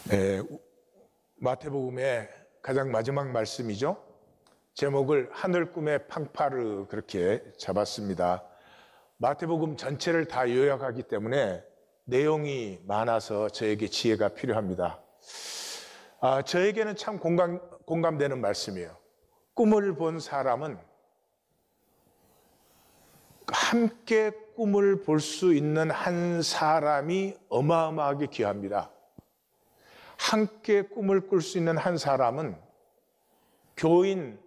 네, 마태복음의 가장 마지막 말씀이죠. 제목을 하늘 꿈의 팡파르 그렇게 잡았습니다. 마태복음 전체를 다 요약하기 때문에 내용이 많아서 저에게 지혜가 필요합니다. 저에게는 참 공감되는 말씀이에요. 꿈을 본 사람은 함께 꿈을 볼 수 있는 한 사람이 어마어마하게 귀합니다. 함께 꿈을 꿀 수 있는 한 사람은 교인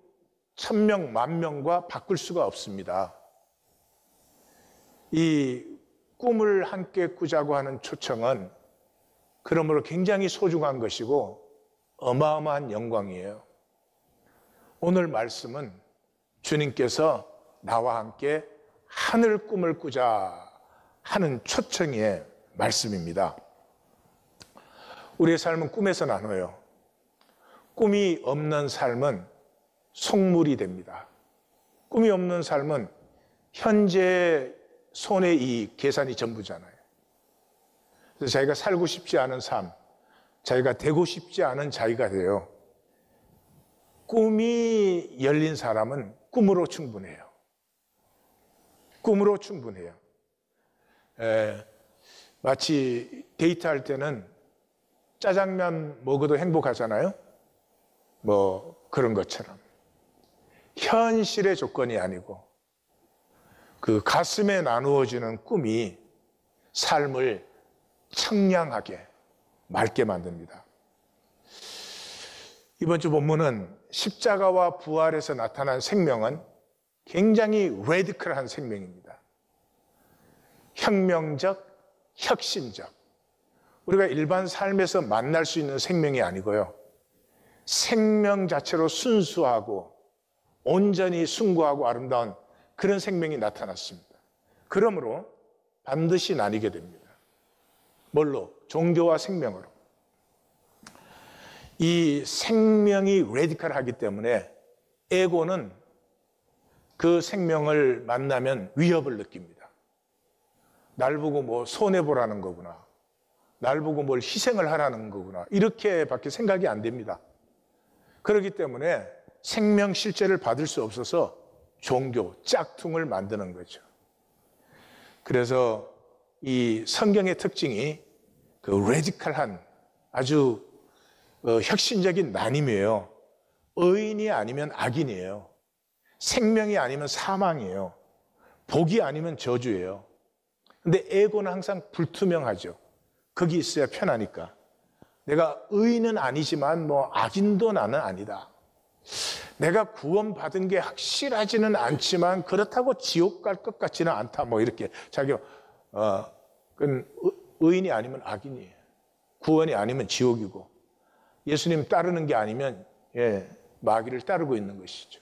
1000명, 10,000명과 바꿀 수가 없습니다. 이 꿈을 함께 꾸자고 하는 초청은 그러므로 굉장히 소중한 것이고 어마어마한 영광이에요. 오늘 말씀은 주님께서 나와 함께 하늘 꿈을 꾸자 하는 초청의 말씀입니다. 우리의 삶은 꿈에서 나눠요. 꿈이 없는 삶은 속물이 됩니다. 꿈이 없는 삶은 현재 손에 이 계산이 전부잖아요. 그래서 자기가 살고 싶지 않은 삶, 자기가 되고 싶지 않은 자기가 돼요. 꿈이 열린 사람은 꿈으로 충분해요. 꿈으로 충분해요. 마치 데이트할 때는 짜장면 먹어도 행복하잖아요. 뭐 그런 것처럼 현실의 조건이 아니고 그 가슴에 나누어지는 꿈이 삶을 청량하게 맑게 만듭니다. 이번 주 본문은 십자가와 부활에서 나타난 생명은 굉장히 레디컬한 생명입니다. 혁명적, 혁신적. 우리가 일반 삶에서 만날 수 있는 생명이 아니고요. 생명 자체로 순수하고 온전히 숭고하고 아름다운 그런 생명이 나타났습니다. 그러므로 반드시 나뉘게 됩니다. 뭘로? 종교와 생명으로. 이 생명이 레디컬하기 때문에 에고는 그 생명을 만나면 위협을 느낍니다. 날 보고 뭐 손해보라는 거구나. 날 보고 뭘 희생을 하라는 거구나. 이렇게밖에 생각이 안 됩니다. 그렇기 때문에 생명 실제를 받을 수 없어서 종교, 짝퉁을 만드는 거죠. 그래서 이 성경의 특징이 그 레디컬한 아주 혁신적인 나눔이에요. 의인이 아니면 악인이에요. 생명이 아니면 사망이에요. 복이 아니면 저주예요. 근데 에고는 항상 불투명하죠. 거기 있어야 편하니까. 내가 의인은 아니지만 뭐 악인도 나는 아니다. 내가 구원받은 게 확실하지는 않지만 그렇다고 지옥 갈 것 같지는 않다. 뭐 이렇게 자기가 의인이 아니면 악인이에요. 구원이 아니면 지옥이고 예수님 따르는 게 아니면 마귀를 따르고 있는 것이죠.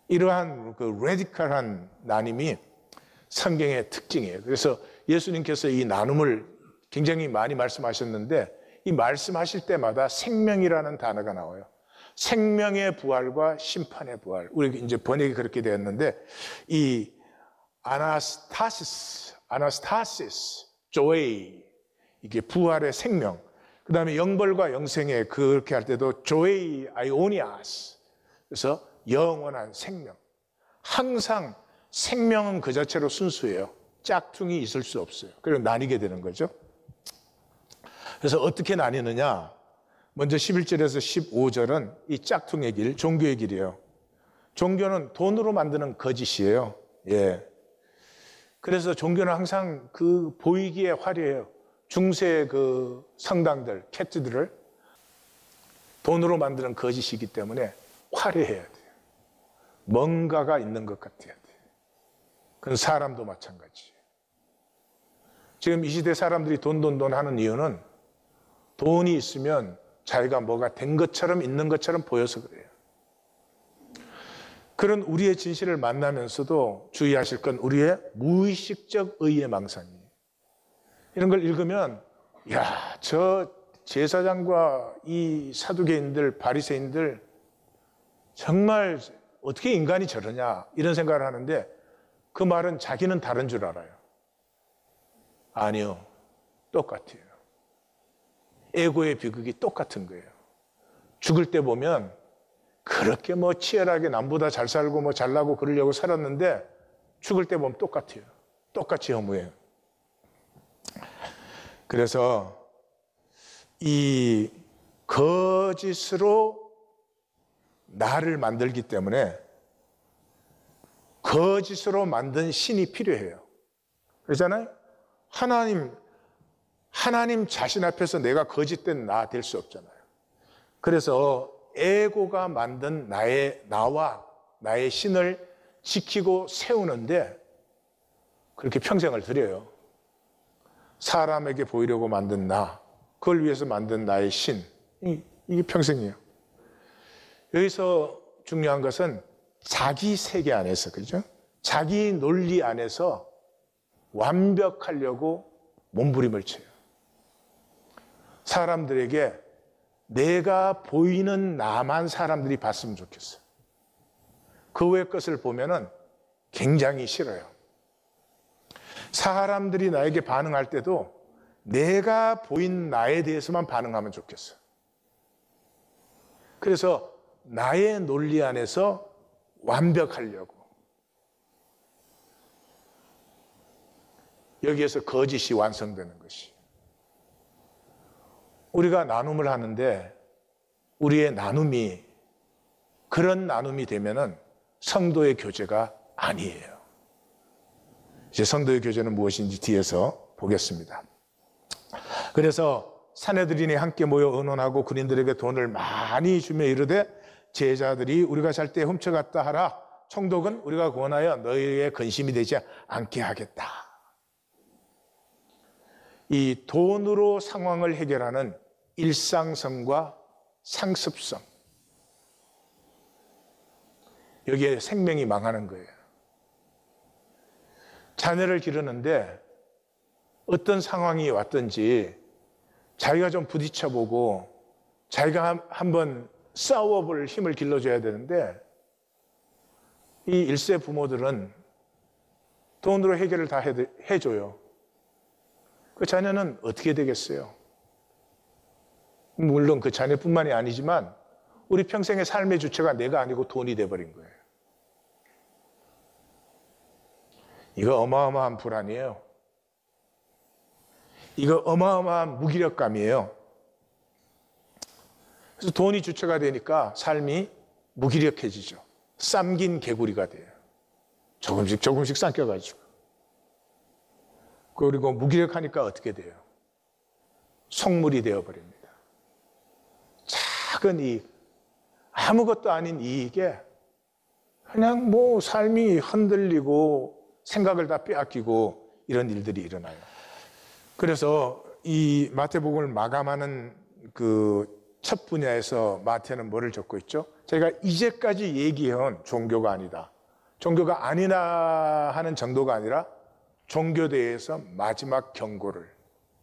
이러한 그 레디컬한 나눔이 성경의 특징이에요. 그래서 예수님께서 이 나눔을 굉장히 많이 말씀하셨는데 이 말씀하실 때마다 생명이라는 단어가 나와요. 생명의 부활과 심판의 부활. 우리 이제 번역이 그렇게 되었는데 이 아나스타시스, 조이 이게 부활의 생명. 그다음에 영벌과 영생의 그렇게 할 때도 조이 아이오니아스. 그래서 영원한 생명. 항상 생명은 그 자체로 순수해요. 짝퉁이 있을 수 없어요. 그리고 나뉘게 되는 거죠. 그래서 어떻게 나뉘느냐? 먼저 11절에서 15절은 이 짝퉁의 길, 종교의 길이에요. 종교는 돈으로 만드는 거짓이에요. 그래서 종교는 항상 그 보이기에 화려해요. 중세 그 성당들, 캐티드를 돈으로 만드는 거짓이기 때문에 화려해야 돼요. 뭔가가 있는 것 같아야 돼요. 그건 사람도 마찬가지예요. 지금 이 시대 사람들이 돈 하는 이유는 돈이 있으면 자기가 뭐가 된 것처럼 있는 것처럼 보여서 그래요. 그런 우리의 진실을 만나면서도 주의하실 건 우리의 무의식적 의의 망상이에요. 이런 걸 읽으면 야, 저 제사장과 이 사두개인들, 바리새인들 정말 어떻게 인간이 저러냐 이런 생각을 하는데 그 말은 자기는 다른 줄 알아요. 아니요, 똑같아요. 에고의 비극이 똑같은 거예요. 죽을 때 보면 그렇게 뭐 치열하게 남보다 잘 살고 뭐 잘나고 그러려고 살았는데 죽을 때 보면 똑같아요. 똑같이 허무해요. 그래서 이 거짓으로 나를 만들기 때문에 거짓으로 만든 신이 필요해요. 그렇잖아요? 하나님 자신 앞에서 내가 거짓된 나 될 수 없잖아요. 그래서 에고가 만든 나와 나의 신을 지키고 세우는데 그렇게 평생을 들여요. 사람에게 보이려고 만든 나, 그걸 위해서 만든 나의 신, 이게 평생이에요. 여기서 중요한 것은 자기 세계 안에서, 그죠? 자기 논리 안에서 완벽하려고 몸부림을 쳐요. 사람들에게 내가 보이는 나만 사람들이 봤으면 좋겠어요. 그 외의 것을 보면은 굉장히 싫어요. 사람들이 나에게 반응할 때도 내가 보인 나에 대해서만 반응하면 좋겠어요. 그래서 나의 논리 안에서 완벽하려고. 여기에서 거짓이 완성되는 것이. 우리가 나눔을 하는데 우리의 나눔이 그런 나눔이 되면은 성도의 교제가 아니에요. 이제 성도의 교제는 무엇인지 뒤에서 보겠습니다. 그래서 사내들이니 함께 모여 의논하고 군인들에게 돈을 많이 주며 이르되 제자들이 우리가 살 때 훔쳐갔다 하라. 총독은 우리가 권하여 너희의 근심이 되지 않게 하겠다. 이 돈으로 상황을 해결하는 일상성과 상습성, 여기에 생명이 망하는 거예요. 자녀를 기르는데 어떤 상황이 왔든지 자기가 좀 부딪혀보고 자기가 한번 싸워볼 힘을 길러줘야 되는데 이 일세 부모들은 돈으로 해결을 다 해줘요. 그 자녀는 어떻게 되겠어요? 물론 그 자녀뿐만이 아니지만 우리 평생의 삶의 주체가 내가 아니고 돈이 돼버린 거예요. 이거 어마어마한 불안이에요. 이거 어마어마한 무기력감이에요. 그래서 돈이 주체가 되니까 삶이 무기력해지죠. 쌈긴 개구리가 돼요. 조금씩 삼켜가지고. 그리고 무기력하니까 어떻게 돼요? 속물이 되어버립니다. 작은 이익, 아무것도 아닌 이익에 그냥 뭐 삶이 흔들리고 생각을 다 빼앗기고 이런 일들이 일어나요. 그래서 이 마태복음을 마감하는 그 첫 분야에서 마태는 뭐를 적고 있죠? 제가 이제까지 얘기해온 종교가 아니다. 종교가 아니나 하는 정도가 아니라 종교대회에서 마지막 경고를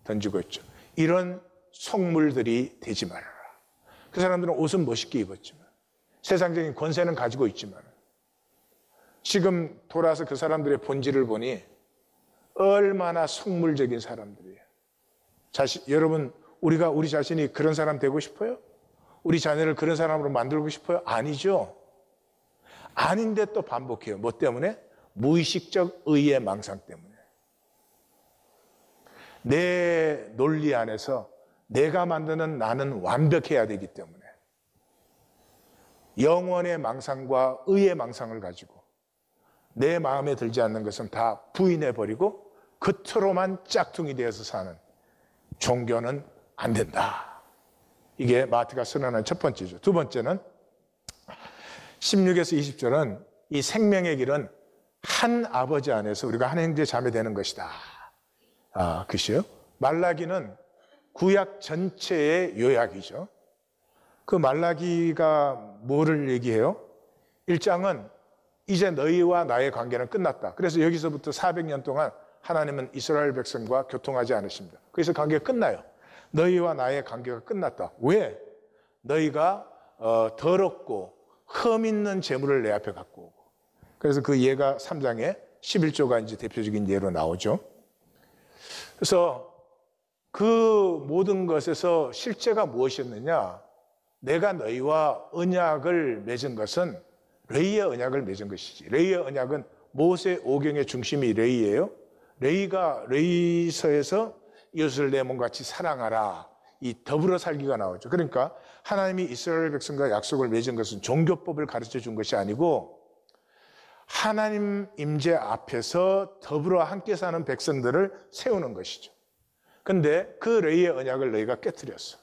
던지고 있죠. 이런 속물들이 되지 말아라. 그 사람들은 옷은 멋있게 입었지만 세상적인 권세는 가지고 있지만 지금 돌아서 그 사람들의 본질을 보니 얼마나 속물적인 사람들이에요. 여러분, 우리가 우리 자신이 그런 사람 되고 싶어요? 우리 자녀를 그런 사람으로 만들고 싶어요? 아니죠. 아닌데 또 반복해요. 뭐 때문에? 무의식적 의의 망상 때문에. 내 논리 안에서 내가 만드는 나는 완벽해야 되기 때문에 영원의 망상과 의의 망상을 가지고 내 마음에 들지 않는 것은 다 부인해버리고 겉으로만 짝퉁이 되어서 사는 종교는 안 된다. 이게 마태가 선언한 첫 번째죠. 두 번째는 16에서 20절은 이 생명의 길은 한 아버지 안에서 우리가 한 형제 자매 되는 것이다. 글쎄요. 말라기는 구약 전체의 요약이죠. 그 말라기가 뭐를 얘기해요? 1장은 이제 너희와 나의 관계는 끝났다. 그래서 여기서부터 400년 동안 하나님은 이스라엘 백성과 교통하지 않으십니다. 그래서 관계가 끝나요. 너희와 나의 관계가 끝났다. 왜? 너희가 더럽고 흠 있는 재물을 내 앞에 갖고 오고. 그래서 그 예가 3장에 11조가 이제 대표적인 예로 나오죠. 그래서 그 모든 것에서 실제가 무엇이었느냐? 내가 너희와 언약을 맺은 것은 레위의 언약을 맺은 것이지. 레위의 언약은 모세 오경의 중심이 레위예요. 레위가 레위서에서 이웃을 내 몸같이 사랑하라. 이 더불어 살기가 나오죠. 그러니까 하나님이 이스라엘 백성과 약속을 맺은 것은 종교법을 가르쳐 준 것이 아니고 하나님 임재 앞에서 더불어 함께 사는 백성들을 세우는 것이죠. 근데 그 레위의 언약을 너희가 깨뜨렸어.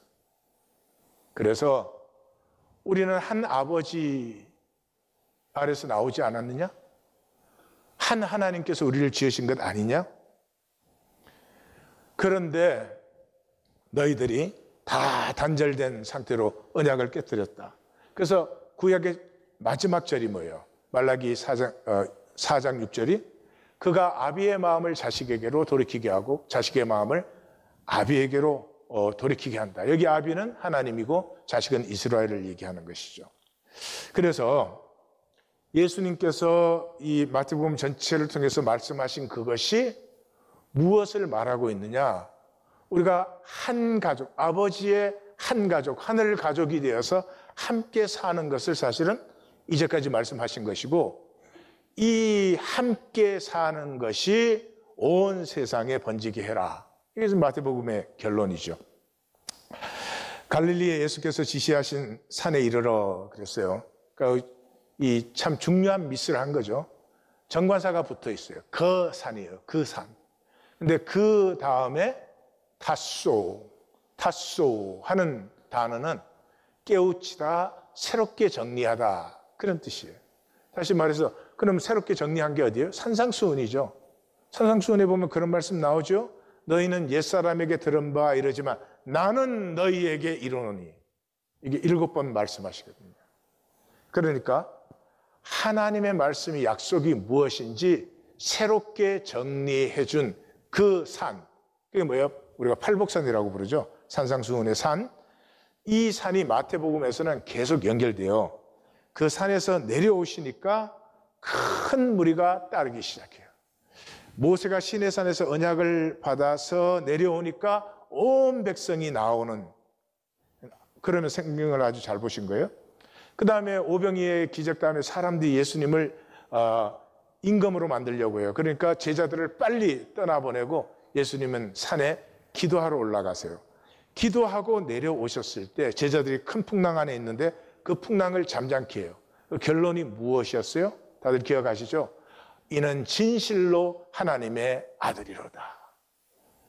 그래서 우리는 한 아버지 아래서 나오지 않았느냐? 한 하나님께서 우리를 지으신 것 아니냐? 그런데 너희들이 다 단절된 상태로 언약을 깨뜨렸다. 그래서 구약의 마지막 절이 뭐예요? 말라기 4장 6절이 그가 아비의 마음을 자식에게로 돌이키게 하고 자식의 마음을 아비에게로 돌이키게 한다. 여기 아비는 하나님이고 자식은 이스라엘을 얘기하는 것이죠. 그래서 예수님께서 이 마태복음 전체를 통해서 말씀하신 그것이 무엇을 말하고 있느냐? 우리가 한 가족, 아버지의 한 가족, 하늘 가족이 되어서 함께 사는 것을 사실은 이제까지 말씀하신 것이고 이 함께 사는 것이 온 세상에 번지게 해라. 이게 마태복음의 결론이죠. 갈릴리에 예수께서 지시하신 산에 이르러 그랬어요. 그러니까 이 참 중요한 미스를 한 거죠. 정관사가 붙어 있어요. 그 산이에요. 그 산. 근데 그 다음에 타소 하는 단어는 깨우치다, 새롭게 정리하다 그런 뜻이에요. 다시 말해서 그럼 새롭게 정리한 게 어디예요? 산상수훈이죠. 산상수훈에 보면 그런 말씀 나오죠. 너희는 옛사람에게 들은 바 이러지만 나는 너희에게 이르노니. 이게 7번 말씀하시거든요. 그러니까 하나님의 말씀이 약속이 무엇인지 새롭게 정리해 준 그 산. 그게 뭐예요? 우리가 팔복산이라고 부르죠. 산상수훈의 산. 이 산이 마태복음에서는 계속 연결돼요. 그 산에서 내려오시니까 큰 무리가 따르기 시작해요. 모세가 시내산에서 언약을 받아서 내려오니까 온 백성이 나오는, 그러면 성경을 아주 잘 보신 거예요. 그 다음에 오병이의 기적 다음에 사람들이 예수님을 임금으로 만들려고 해요. 그러니까 제자들을 빨리 떠나보내고 예수님은 산에 기도하러 올라가세요. 기도하고 내려오셨을 때 제자들이 큰 풍랑 안에 있는데 그 풍랑을 잠잠케 해요. 그 결론이 무엇이었어요? 다들 기억하시죠? 이는 진실로 하나님의 아들이로다.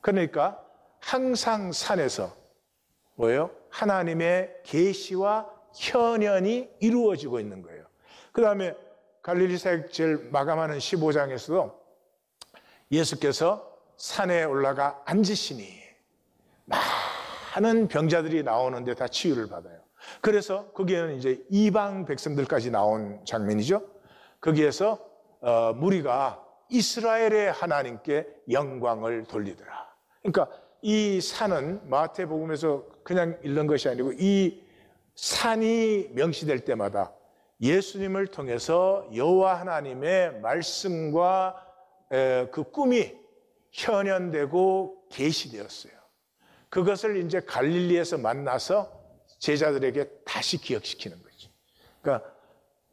그러니까 항상 산에서 뭐예요? 하나님의 계시와 현현이 이루어지고 있는 거예요. 그 다음에 갈릴리 사역절 마감하는 15장에서도 예수께서 산에 올라가 앉으시니 많은 병자들이 나오는데 다 치유를 받아요. 그래서 거기에는 이제 이방 백성들까지 나온 장면이죠. 거기에서 무리가 이스라엘의 하나님께 영광을 돌리더라. 그러니까 이 산은 마태복음에서 그냥 읽는 것이 아니고 이 산이 명시될 때마다 예수님을 통해서 여호와 하나님의 말씀과 그 꿈이 현현되고 계시되었어요. 그것을 이제 갈릴리에서 만나서 제자들에게 다시 기억시키는 거죠. 그러니까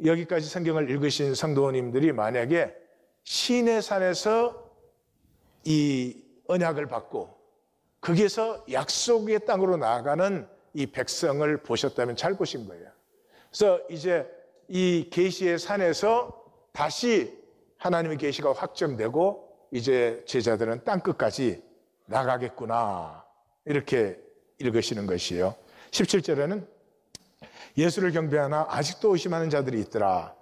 여기까지 성경을 읽으신 성도님들이 만약에 시내산에서 이 언약을 받고 거기에서 약속의 땅으로 나아가는 이 백성을 보셨다면 잘 보신 거예요. 그래서 이제 이 계시의 산에서 다시 하나님의 계시가 확정되고 이제 제자들은 땅끝까지 나가겠구나 이렇게 읽으시는 것이에요. 17절에는 예수를 경배하나 아직도 의심하는 자들이 있더라.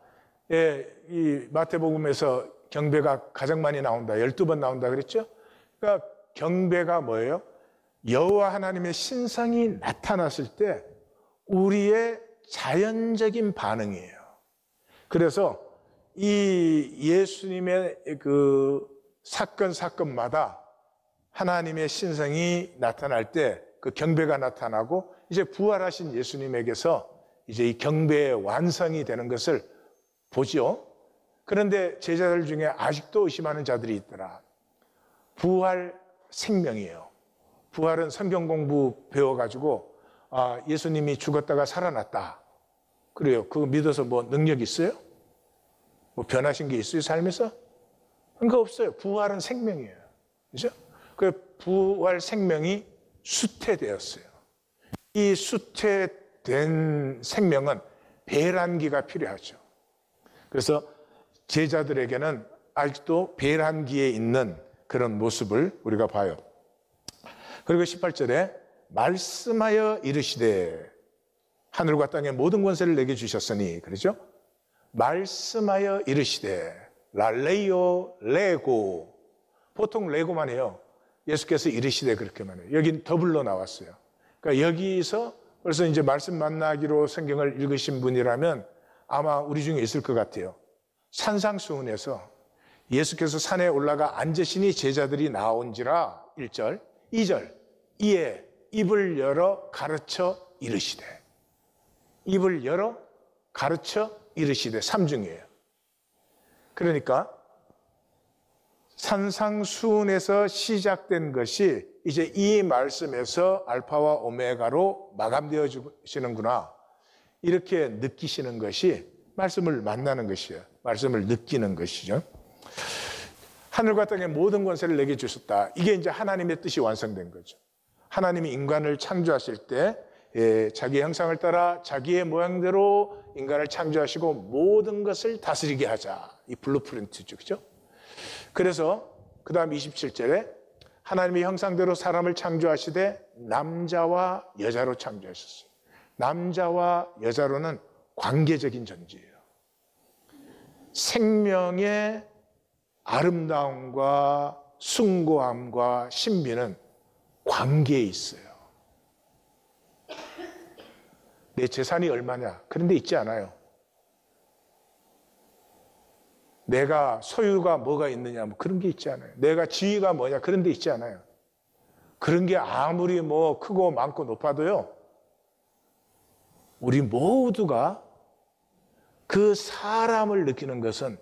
이 마태복음에서 경배가 가장 많이 나온다. 12번 나온다 그랬죠? 그러니까 경배가 뭐예요? 여호와 하나님의 신성이 나타났을 때 우리의 자연적인 반응이에요. 그래서 이 예수님의 그 사건마다 하나님의 신성이 나타날 때 그 경배가 나타나고 이제 부활하신 예수님에게서 이제 이 경배의 완성이 되는 것을 보죠. 그런데 제자들 중에 아직도 의심하는 자들이 있더라. 부활 생명이에요. 부활은 성경 공부 배워가지고 예수님이 죽었다가 살아났다. 그래요. 그거 믿어서 뭐 능력 있어요? 뭐 변하신 게 있어요, 삶에서? 그거 없어요. 부활은 생명이에요. 그죠? 그 부활 생명이 수태되었어요. 이 수태된 생명은 배란기가 필요하죠. 그래서 제자들에게는 아직도 배란기에 있는 그런 모습을 우리가 봐요. 그리고 18절에 말씀하여 이르시되 하늘과 땅의 모든 권세를 내게 주셨으니, 그러죠? 말씀하여 이르시되, 랄레이오 레고. 보통 레고만 해요. 예수께서 이르시되 그렇게만 해요. 여긴 더블로 나왔어요. 그러니까 여기서 벌써 이제 말씀 만나기로 성경을 읽으신 분이라면 아마 우리 중에 있을 것 같아요. 산상수훈에서 예수께서 산에 올라가 앉으시니 제자들이 나온지라 1절, 2절, 이에 입을 열어 가르쳐 이르시되. 입을 열어 가르쳐 이르시되 3중이에요. 그러니까 산상수훈에서 시작된 것이 이제 이 말씀에서 알파와 오메가로 마감되어지는구나. 이렇게 느끼시는 것이 말씀을 만나는 것이에요. 말씀을 느끼는 것이죠. 하늘과 땅의 모든 권세를 내게 주셨다. 이게 이제 하나님의 뜻이 완성된 거죠. 하나님이 인간을 창조하실 때 자기의 형상을 따라 자기의 모양대로 인간을 창조하시고 모든 것을 다스리게 하자. 이 블루프린트죠. 그죠? 그래서 그 다음 27절에 하나님의 형상대로 사람을 창조하시되 남자와 여자로 창조하셨어요. 남자와 여자로는 관계적인 존재예요. 생명의 아름다움과 숭고함과 신비는 관계에 있어요. 내 재산이 얼마냐? 그런 데 있지 않아요. 내가 소유가 뭐가 있느냐? 뭐 그런 게 있지 않아요. 내가 지위가 뭐냐? 그런 데 있지 않아요. 그런 게 아무리 뭐 크고 많고 높아도요, 우리 모두가 그 사람을 느끼는 것은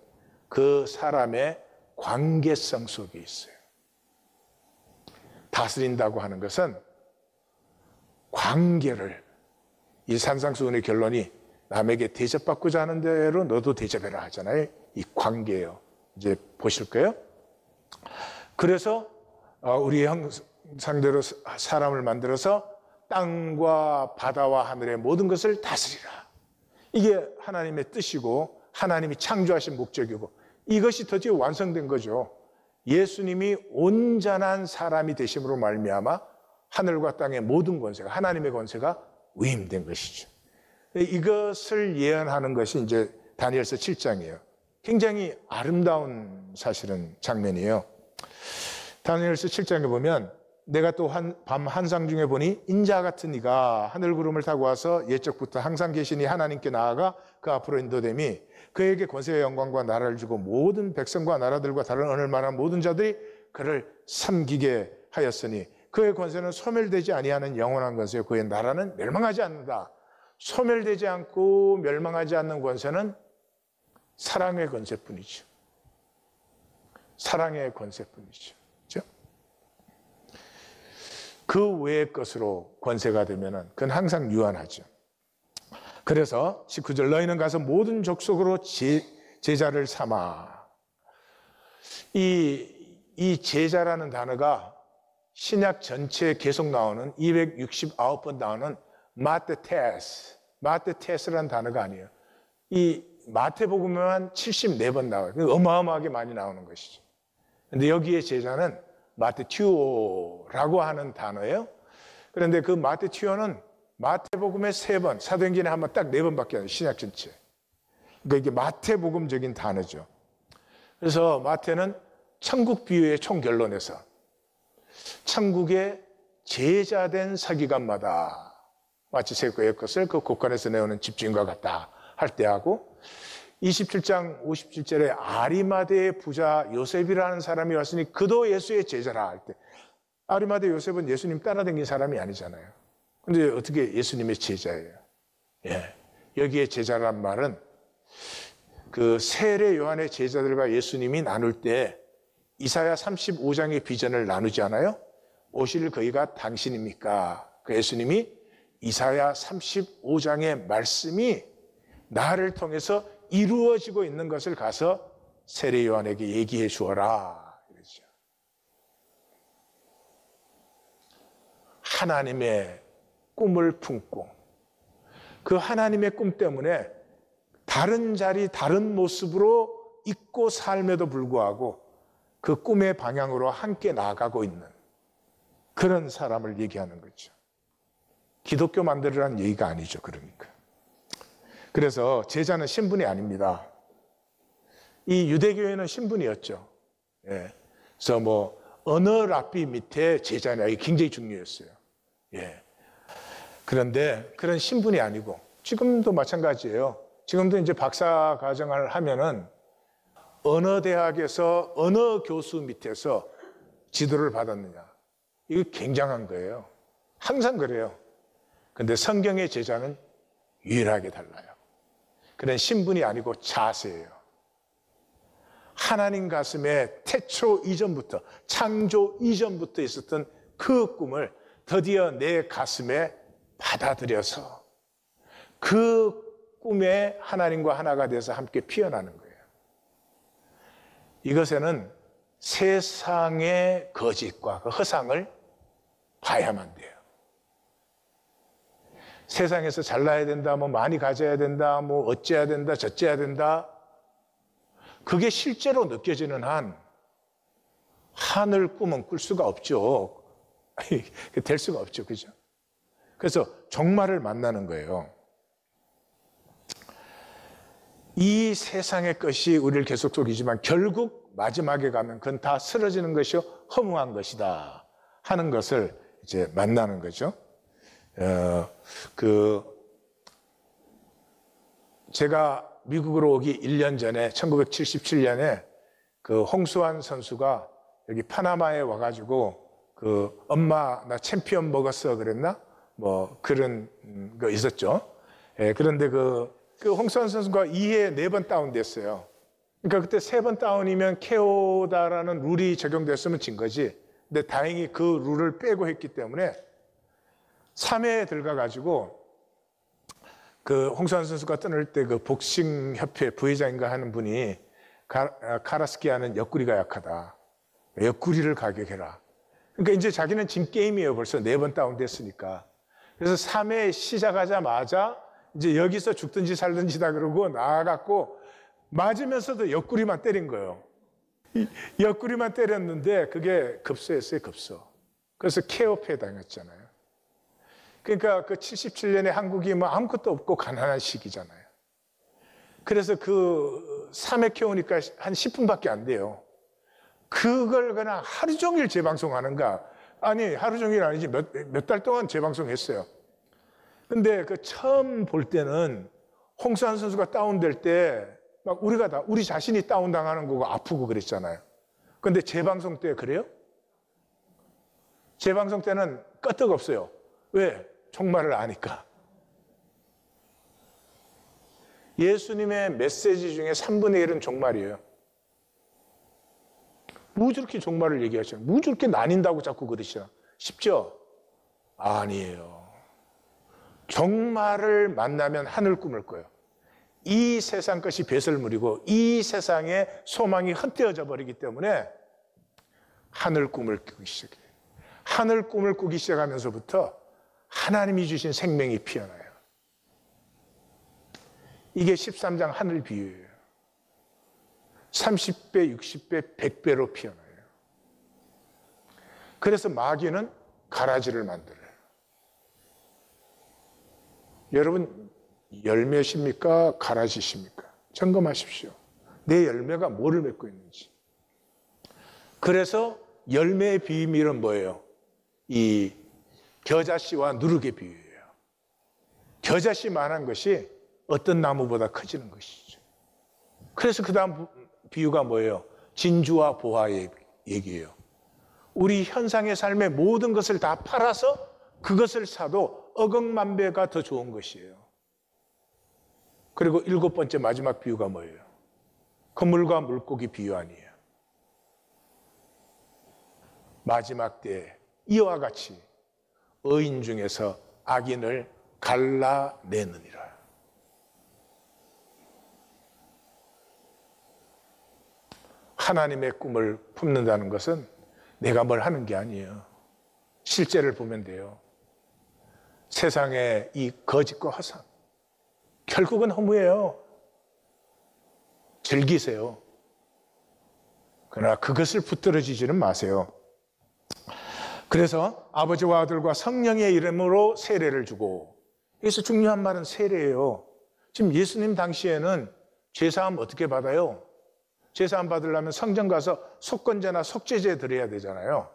그 사람의 관계성 속에 있어요. 다스린다고 하는 것은 관계를, 이 산상수훈의 결론이 남에게 대접받고자 하는 대로 너도 대접해라 하잖아요. 이 관계예요. 이제 보실 거예요. 그래서 우리 형상대로 사람을 만들어서 땅과 바다와 하늘의 모든 것을 다스리라. 이게 하나님의 뜻이고 하나님이 창조하신 목적이고 이것이 드디어 완성된 거죠. 예수님이 온전한 사람이 되심으로 말미암아 하늘과 땅의 모든 권세가, 하나님의 권세가 위임된 것이죠. 이것을 예언하는 것이 이제 다니엘서 7장이에요. 굉장히 아름다운 사실은 장면이에요. 다니엘서 7장에 보면 내가 또 밤 한상 중에 보니 인자 같은 이가 하늘 구름을 타고 와서 옛적부터 항상 계시니 하나님께 나아가 그 앞으로 인도됨이 그에게 권세와 영광과 나라를 주고 모든 백성과 나라들과 다른 언어를 말하는 모든 자들이 그를 섬기게 하였으니 그의 권세는 소멸되지 아니하는 영원한 권세요 그의 나라는 멸망하지 않는다. 소멸되지 않고 멸망하지 않는 권세는 사랑의 권세뿐이죠. 사랑의 권세뿐이죠. 그렇죠? 그 외의 것으로 권세가 되면은 그건 항상 유한하죠. 그래서 19절 너희는 가서 모든 족속으로 제자를 삼아. 이 제자라는 단어가 신약 전체에 계속 나오는 269번 나오는 마테테스라는 단어가 아니에요. 이 마태복음에만 74번 나와요. 어마어마하게 많이 나오는 것이죠. 그런데 여기에 제자는 마테튜오라고 하는 단어예요. 그런데 그 마테튜오는 마태복음에 3번, 사도행전에 한 번 딱 4번밖에 안 돼요. 신약 전체. 그러니까 이게 마태복음적인 단어죠. 그래서 마태는 천국 비유의 총결론에서 천국의 제자된 서기관마다 마치 새거의 것을 그 곳간에서 내오는 집주인과 같다 할 때하고 27장 57절에 아리마대의 부자 요셉이라는 사람이 왔으니 그도 예수의 제자라 할 때 아리마대 요셉은 예수님 따라다닌 사람이 아니잖아요. 근데 어떻게 예수님의 제자예요? 예. 여기에 제자란 말은 그 세례 요한의 제자들과 예수님이 나눌 때 이사야 35장의 비전을 나누지 않아요? 오실 그이가 당신입니까? 그 예수님이 이사야 35장의 말씀이 나를 통해서 이루어지고 있는 것을 가서 세례 요한에게 얘기해 주어라. 이러죠. 하나님의 꿈을 품고 그 하나님의 꿈 때문에 다른 자리, 다른 모습으로 있고 삶에도 불구하고 그 꿈의 방향으로 함께 나아가고 있는 그런 사람을 얘기하는 거죠. 기독교 만들으라는 얘기가 아니죠. 그러니까. 그래서 제자는 신분이 아닙니다. 이 유대교회는 신분이었죠. 예. 그래서 뭐 어느 랍비 밑에 제자냐 이게 굉장히 중요했어요. 예. 그런데 그런 신분이 아니고 지금도 마찬가지예요. 지금도 이제 박사 과정을 하면은 어느 대학에서 어느 교수 밑에서 지도를 받았느냐. 이거 굉장한 거예요. 항상 그래요. 근데 성경의 제자는 유일하게 달라요. 그런 신분이 아니고 자세예요. 하나님 가슴에 태초 이전부터, 창조 이전부터 있었던 그 꿈을 드디어 내 가슴에 받아들여서 그 꿈에 하나님과 하나가 돼서 함께 피어나는 거예요. 이것에는 세상의 거짓과 그 허상을 봐야만 돼요. 세상에서 잘나야 된다, 뭐 많이 가져야 된다, 뭐 어째야 된다, 저째야 된다. 그게 실제로 느껴지는 한 하늘 꿈은 꿀 수가 없죠. 될 수가 없죠. 그죠? 그래서 종말을 만나는 거예요. 이 세상의 것이 우리를 계속 속이지만 결국 마지막에 가면 그건 다 쓰러지는 것이요 허무한 것이다 하는 것을 이제 만나는 거죠. 제가 미국으로 오기 1년 전에 1977년에 그 홍수환 선수가 여기 파나마에 와가지고 그 엄마 나 챔피언 먹었어 그랬나? 뭐 그런 거 있었죠. 예, 그런데 그 홍수환 선수가 2회 4번 다운됐어요. 그러니까 그때 3번 다운이면 KO다라는 룰이 적용됐으면 진 거지. 근데 다행히 그 룰을 빼고 했기 때문에 3회에 들어가가지고 그 홍수환 선수가 떠날 때 그 복싱협회 부회장인가 하는 분이 카라스키아는 옆구리가 약하다. 옆구리를 가격해라. 그러니까 이제 자기는 진 게임이에요. 벌써 4번 다운됐으니까. 그래서 3회 시작하자마자 이제 여기서 죽든지 살든지다 그러고 나아갔고 맞으면서도 옆구리만 때린 거예요. 옆구리만 때렸는데 그게 급소였어요. 급소. 그래서 KO패 당했잖아요. 그러니까 그 77년에 한국이 뭐 아무것도 없고 가난한 시기잖아요. 그래서 그 3회 KO니까 한 10분밖에 안 돼요. 그걸 그냥 하루 종일 재방송하는가? 아니 하루 종일 아니지 몇 달 동안 재방송했어요. 근데 그 처음 볼 때는 홍수환 선수가 다운될 때 막 우리 자신이 다운당하는 거고 아프고 그랬잖아요. 근데 재방송 때 그래요? 재방송 때는 끄떡 없어요. 왜? 종말을 아니까. 예수님의 메시지 중에 3분의 1은 종말이에요. 뭐 저렇게 종말을 얘기하시나? 뭐 저렇게 나뉜다고 자꾸 그러시나? 쉽죠? 아니에요. 종말을 만나면 하늘 꿈을 꿔요. 이 세상 것이 배설물이고 이 세상의 소망이 헛되어져 버리기 때문에 하늘 꿈을 꾸기 시작해요. 하늘 꿈을 꾸기 시작하면서부터 하나님이 주신 생명이 피어나요. 이게 13장 하늘 비유예요. 30배, 60배, 100배로 피어나요. 그래서 마귀는 가라지를 만들어요. 여러분 열매십니까? 가라지십니까? 점검하십시오. 내 열매가 뭐를 맺고 있는지. 그래서 열매의 비밀은 뭐예요? 이 겨자씨와 누룩의 비유예요. 겨자씨만한 것이 어떤 나무보다 커지는 것이죠. 그래서 그 다음 비유가 뭐예요? 진주와 보화의 얘기예요. 우리 현상의 삶의 모든 것을 다 팔아서 그것을 사도 억억만배가 더 좋은 것이에요. 그리고 7번째 마지막 비유가 뭐예요? 그물과 물고기 비유 아니에요. 마지막 때에 이와 같이 의인 중에서 악인을 갈라내느니라. 하나님의 꿈을 품는다는 것은 내가 뭘 하는 게 아니에요. 실제를 보면 돼요. 세상의 이 거짓과 허상, 결국은 허무해요. 즐기세요. 그러나 그것을 붙들어지지는 마세요. 그래서 아버지와 아들과 성령의 이름으로 세례를 주고, 여기서 중요한 말은 세례예요. 지금 예수님 당시에는 제사함 어떻게 받아요? 제사함 받으려면 성전 가서 속건제나 속죄제 드려야 되잖아요.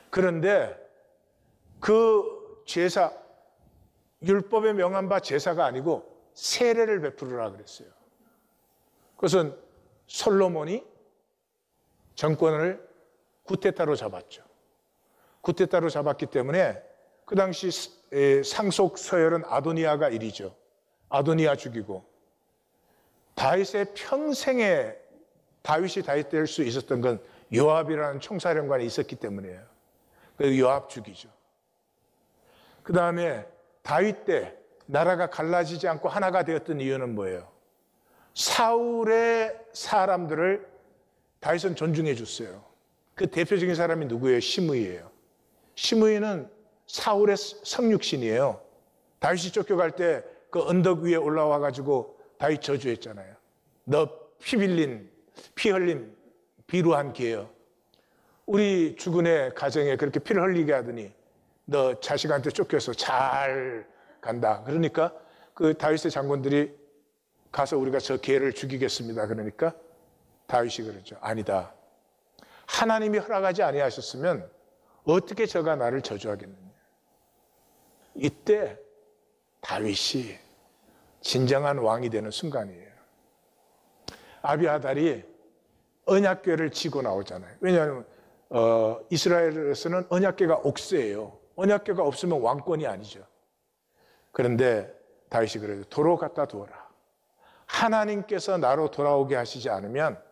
그런데 그 제사, 율법에 명한 바 제사가 아니고 세례를 베풀으라 그랬어요. 그것은 솔로몬이 정권을 구테타로 잡았죠. 구테타로 잡았기 때문에 그 당시 상속 서열은 아도니아가 1위죠. 아도니아 죽이고, 다윗의 평생에 다윗이 다윗 될 수 있었던 건 요압이라는 총사령관이 있었기 때문이에요. 그래서 요압 죽이죠. 그 다음에 다윗 때 나라가 갈라지지 않고 하나가 되었던 이유는 뭐예요? 사울의 사람들을 다윗은 존중해 줬어요. 그 대표적인 사람이 누구예요? 시므이예요. 시므이는 사울의 성육신이에요. 다윗이 쫓겨갈 때 그 언덕 위에 올라와 가지고 다윗 저주했잖아요. 너 피 흘린 비루한 개여. 우리 주군의 가정에 그렇게 피를 흘리게 하더니 너 자식한테 쫓겨서 잘 간다. 그러니까 그 다윗의 장군들이 가서 우리가 저 개를 죽이겠습니다. 그러니까 다윗이 그러죠. 아니다. 하나님이 허락하지 아니하셨으면 어떻게 저가 나를 저주하겠느냐. 이때 다윗이 진정한 왕이 되는 순간이에요. 아비아달이 언약궤를 지고 나오잖아요. 왜냐하면 이스라엘에서는 언약궤가 옥새예요. 언약궤가 없으면 왕권이 아니죠. 그런데 다윗이 그래도 도로 갖다 두어라. 하나님께서 나로 돌아오게 하시지 않으면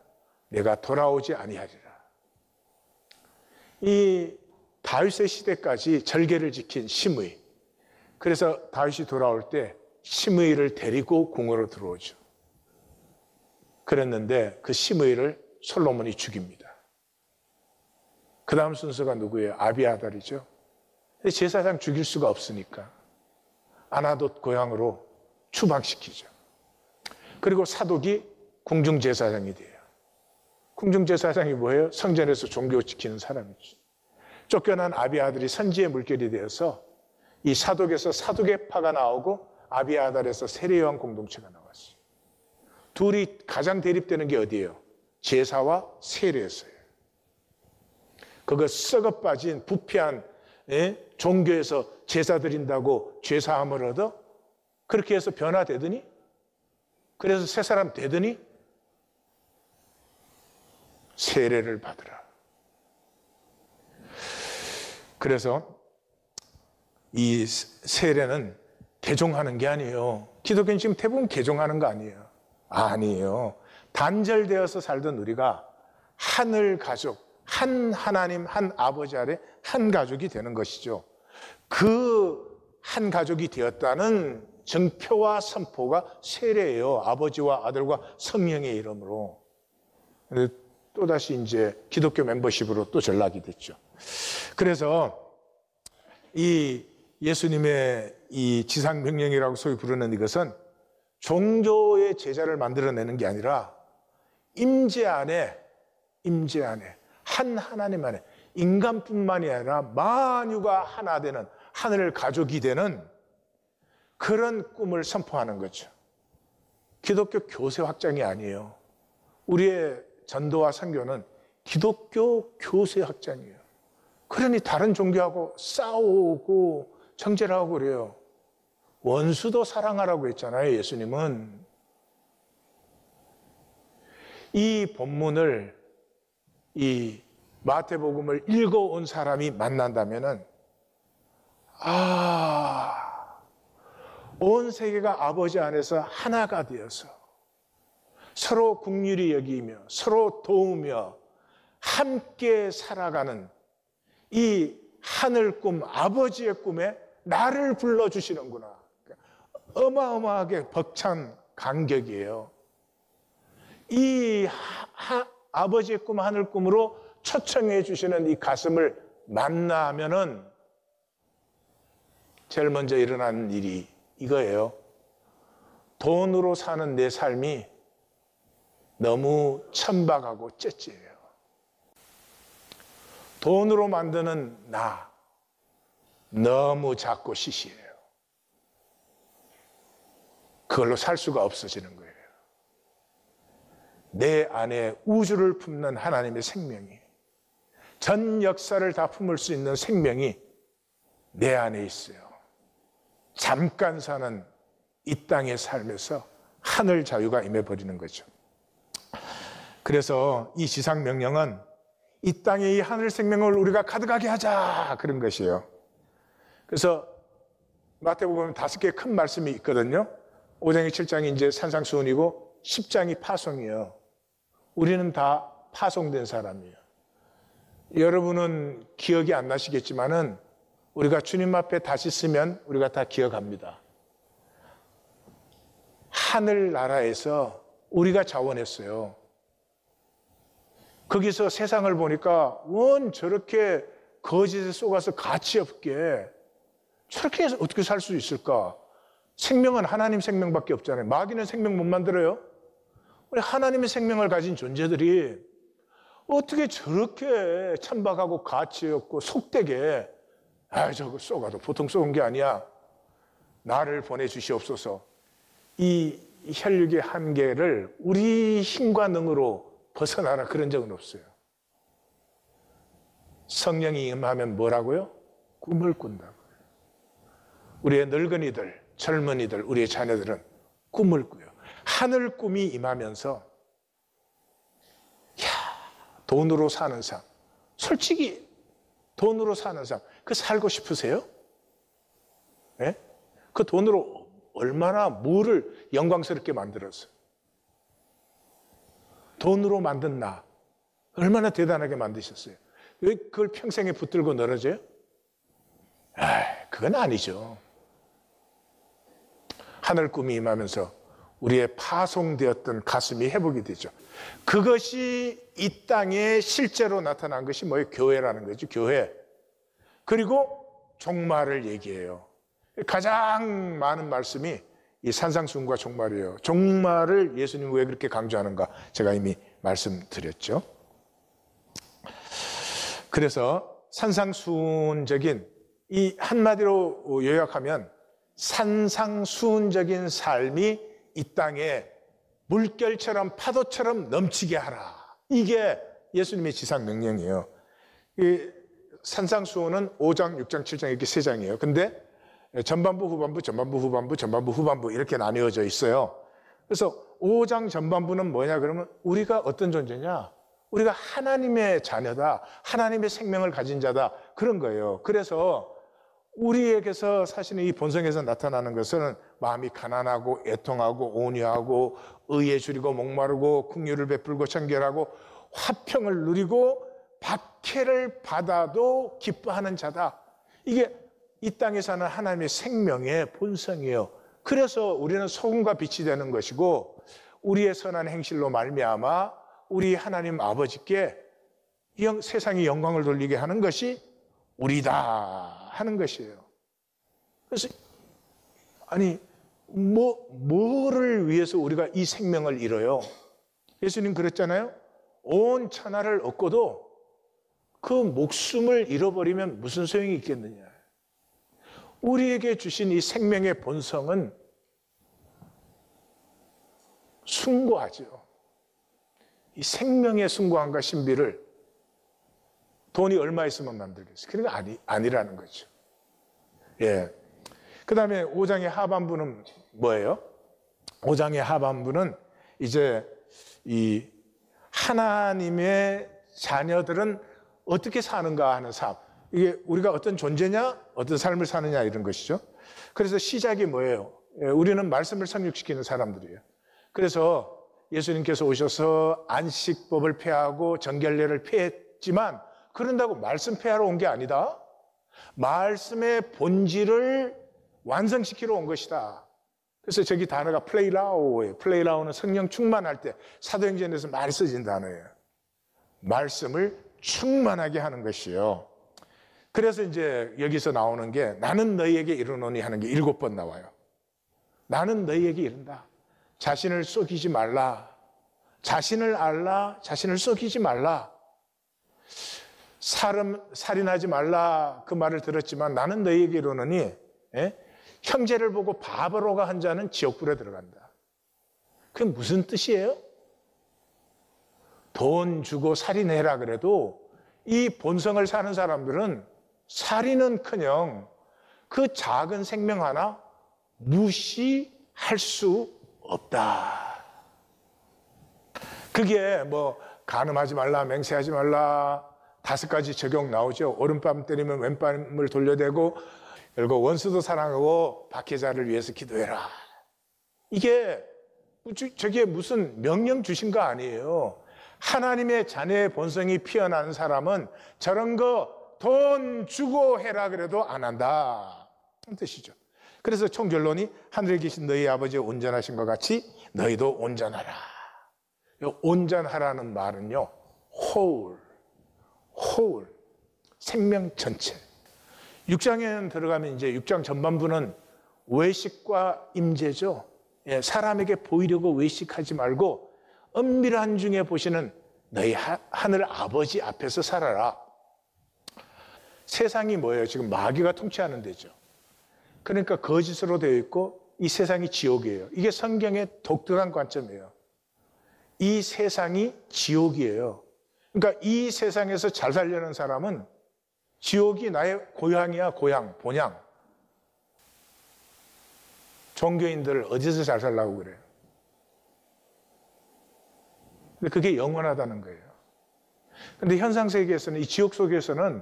내가 돌아오지 아니하리라. 이 다윗의 시대까지 절개를 지킨 시므이. 그래서 다윗이 돌아올 때 시므이를 데리고 궁으로 들어오죠. 그랬는데 그 시므이를 솔로몬이 죽입니다. 그 다음 순서가 누구예요? 아비아달이죠. 제사장 죽일 수가 없으니까 아나돗 고향으로 추방시키죠. 그리고 사독이 궁중제사장이 돼요. 궁중제사장이 뭐예요? 성전에서 종교 지키는 사람이죠. 쫓겨난 아비아들이 선지의 물결이 되어서 이 사독에서 사독의 파가 나오고 아비아달에서 세례요한 공동체가 나왔어요. 둘이 가장 대립되는 게 어디예요? 제사와 세례였어요. 그거 썩어 빠진 부패한 종교에서 제사 드린다고 죄사함을 얻어? 그렇게 해서 변화되더니? 그래서 새 사람 되더니? 세례를 받으라. 그래서 이 세례는 개종하는 게 아니에요. 기독교는 지금 대부분 개종하는 거 아니에요. 아니에요. 단절되어서 살던 우리가 하늘 가족, 한 하나님, 한 아버지 아래 한 가족이 되는 것이죠. 그 한 가족이 되었다는 증표와 선포가 세례예요. 아버지와 아들과 성령의 이름으로. 또다시 이제 기독교 멤버십으로 또 전락이 됐죠. 그래서 이 예수님의 이 지상명령이라고 소위 부르는 이것은 종교의 제자를 만들어내는 게 아니라 임재 안에 한 하나님 안에 인간뿐만이 아니라 만유가 하나 되는 하늘 가족이 되는 그런 꿈을 선포하는 거죠. 기독교 교세 확장이 아니에요. 우리의 전도와 선교는 기독교 교세 확장이에요. 그러니 다른 종교하고 싸우고 정죄하고 그래요. 원수도 사랑하라고 했잖아요, 예수님은. 이 본문을, 이 마태복음을 읽어온 사람이 만난다면은, 온 세계가 아버지 안에서 하나가 되어서 서로 긍휼히 여기며 서로 도우며 함께 살아가는 이 하늘 꿈, 아버지의 꿈에 나를 불러주시는구나. 어마어마하게 벅찬 감격이에요. 이 아버지의 꿈, 하늘 꿈으로 초청해 주시는 이 가슴을 만나면은 제일 먼저 일어나는 일이 이거예요. 돈으로 사는 내 삶이 너무 천박하고 째째해요. 돈으로 만드는 나 너무 작고 시시해요. 그걸로 살 수가 없어지는 거예요. 내 안에 우주를 품는 하나님의 생명이, 전 역사를 다 품을 수 있는 생명이 내 안에 있어요. 잠깐 사는 이 땅의 삶에서 하늘 자유가 임해버리는 거죠. 그래서 이 지상 명령은 이 땅에 이 하늘 생명을 우리가 가득하게 하자, 그런 것이에요. 그래서 마태복음 보면 5개의 큰 말씀이 있거든요. 5장이 7장이 이제 산상수훈이고 10장이 파송이에요. 우리는 다 파송된 사람이에요. 여러분은 기억이 안 나시겠지만은 우리가 주님 앞에 다시 쓰면 우리가 다 기억합니다. 하늘나라에서 우리가 자원했어요. 거기서 세상을 보니까 원 저렇게 거짓에 속아서 가치 없게 저렇게 해서 어떻게 살 수 있을까? 생명은 하나님 생명밖에 없잖아요. 마귀는 생명 못 만들어요. 우리 하나님의 생명을 가진 존재들이 어떻게 저렇게 천박하고 가치 없고 속되게 저거 쏘가도 보통 쏘은 게 아니야. 나를 보내주시옵소서. 이 혈육의 한계를 우리 힘과 능으로 벗어나라, 그런 적은 없어요. 성령이 임하면 뭐라고요? 꿈을 꾼다고요. 우리의 늙은이들, 젊은이들, 우리의 자녀들은 꿈을 꾸요. 하늘 꿈이 임하면서 돈으로 사는 삶, 솔직히 돈으로 사는 삶, 그 살고 싶으세요? 네? 그 돈으로 얼마나 뭐를 영광스럽게 만들었어요. 돈으로 만든 나 얼마나 대단하게 만드셨어요. 왜 그걸 평생에 붙들고 늘어져요? 그건 아니죠. 하늘 꿈이 임하면서 우리의 파송되었던 가슴이 회복이 되죠. 그것이 이 땅에 실제로 나타난 것이 뭐예요? 교회라는 거죠. 교회. 그리고 종말을 얘기해요. 가장 많은 말씀이 이 산상수훈과 종말이에요. 종말을 예수님이 왜 그렇게 강조하는가 제가 이미 말씀드렸죠. 그래서 산상수훈적인, 이 한마디로 요약하면 산상수훈적인 삶이 이 땅에 물결처럼 파도처럼 넘치게 하라. 이게 예수님의 지상 명령이에요. 이 산상수훈은 5장, 6장, 7장 이렇게 3장이에요. 근데 전반부, 후반부, 전반부, 후반부, 전반부, 후반부 이렇게 나뉘어져 있어요. 그래서 5장 전반부는 뭐냐 그러면 우리가 어떤 존재냐? 우리가 하나님의 자녀다. 하나님의 생명을 가진 자다. 그런 거예요. 그래서 우리에게서 사실은 이 본성에서 나타나는 것은 마음이 가난하고 애통하고 온유하고 의에 줄이고 목마르고 긍휼을 베풀고 청결하고 화평을 누리고 박해를 받아도 기뻐하는 자다. 이게 이 땅에 사는 하나님의 생명의 본성이에요. 그래서 우리는 소금과 빛이 되는 것이고 우리의 선한 행실로 말미암아 우리 하나님 아버지께 세상의 영광을 돌리게 하는 것이 우리다 하는 것이에요. 그래서 아니 뭐를 위해서 우리가 이 생명을 잃어요? 예수님 그랬잖아요. 온 천하를 얻고도 그 목숨을 잃어버리면 무슨 소용이 있겠느냐. 우리에게 주신 이 생명의 본성은 숭고하죠. 이 생명의 숭고함과 신비를 돈이 얼마 있으면 만들겠어요? 그러니까 아니라는 거죠. 예. 그 다음에 5장의 하반부는 뭐예요? 5장의 하반부는 이제 이 하나님의 자녀들은 어떻게 사는가 하는 삶. 이게 우리가 어떤 존재냐, 어떤 삶을 사느냐 이런 것이죠. 그래서 시작이 뭐예요? 우리는 말씀을 상륙시키는 사람들이에요. 그래서 예수님께서 오셔서 안식법을 폐하고 정결례를 폐했지만 그런다고 말씀 폐하러 온 게 아니다. 말씀의 본질을 완성시키러 온 것이다. 그래서 저기 단어가 플레이라오예요. 플레이라오는 성령 충만할 때 사도행전에서 많이 써진 단어예요. 말씀을 충만하게 하는 것이요. 그래서 이제 여기서 나오는 게 나는 너희에게 이르노니 하는 게 7번 나와요. 나는 너희에게 이른다. 자신을 속이지 말라. 자신을 알라. 자신을 속이지 말라. 살인하지 말라. 그 말을 들었지만 나는 너희에게 이르노니 형제를 보고 바보로가 한 자는 지옥불에 들어간다. 그게 무슨 뜻이에요? 돈 주고 살인해라 그래도 이 본성을 사는 사람들은 살인은커녕 그 작은 생명 하나 무시할 수 없다. 그게 뭐 간음하지 말라, 맹세하지 말라 5가지 적용 나오죠. 오른밤 때리면 왼밤을 돌려대고 결국 원수도 사랑하고 박해자를 위해서 기도해라. 이게 저게 무슨 명령 주신 거 아니에요. 하나님의 자녀의 본성이 피어나는 사람은 저런 거 돈 주고 해라 그래도 안 한다. 그런 뜻이죠. 그래서 총결론이 하늘에 계신 너희 아버지가 온전하신 것 같이 너희도 온전하라. 온전하라는 말은요. whole, 생명 전체. 6장에 들어가면 이제 6장 전반부는 외식과 임재죠. 예, 사람에게 보이려고 외식하지 말고 은밀한 중에 보시는 너희 하늘 아버지 앞에서 살아라. 세상이 뭐예요? 지금 마귀가 통치하는 데죠. 그러니까 거짓으로 되어 있고 이 세상이 지옥이에요. 이게 성경의 독특한 관점이에요. 이 세상이 지옥이에요. 그러니까 이 세상에서 잘 살려는 사람은 지옥이 나의 고향이야, 고향, 본향. 종교인들 어디서 잘 살라고 그래요? 근데 그게 영원하다는 거예요. 근데 현상 세계에서는, 이 지옥 속에서는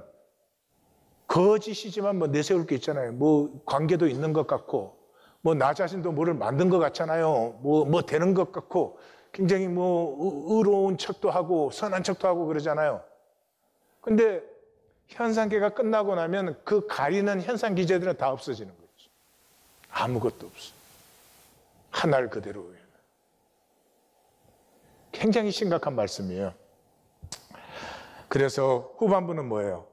거짓이지만 뭐 내세울 게 있잖아요. 뭐 관계도 있는 것 같고, 뭐 나 자신도 뭐를 만든 것 같잖아요. 뭐 되는 것 같고, 굉장히 뭐 의로운 척도 하고, 선한 척도 하고 그러잖아요. 근데 현상계가 끝나고 나면 그 가리는 현상 기제들은 다 없어지는 거죠. 아무것도 없어. 하늘 그대로예요. 굉장히 심각한 말씀이에요. 그래서 후반부는 뭐예요?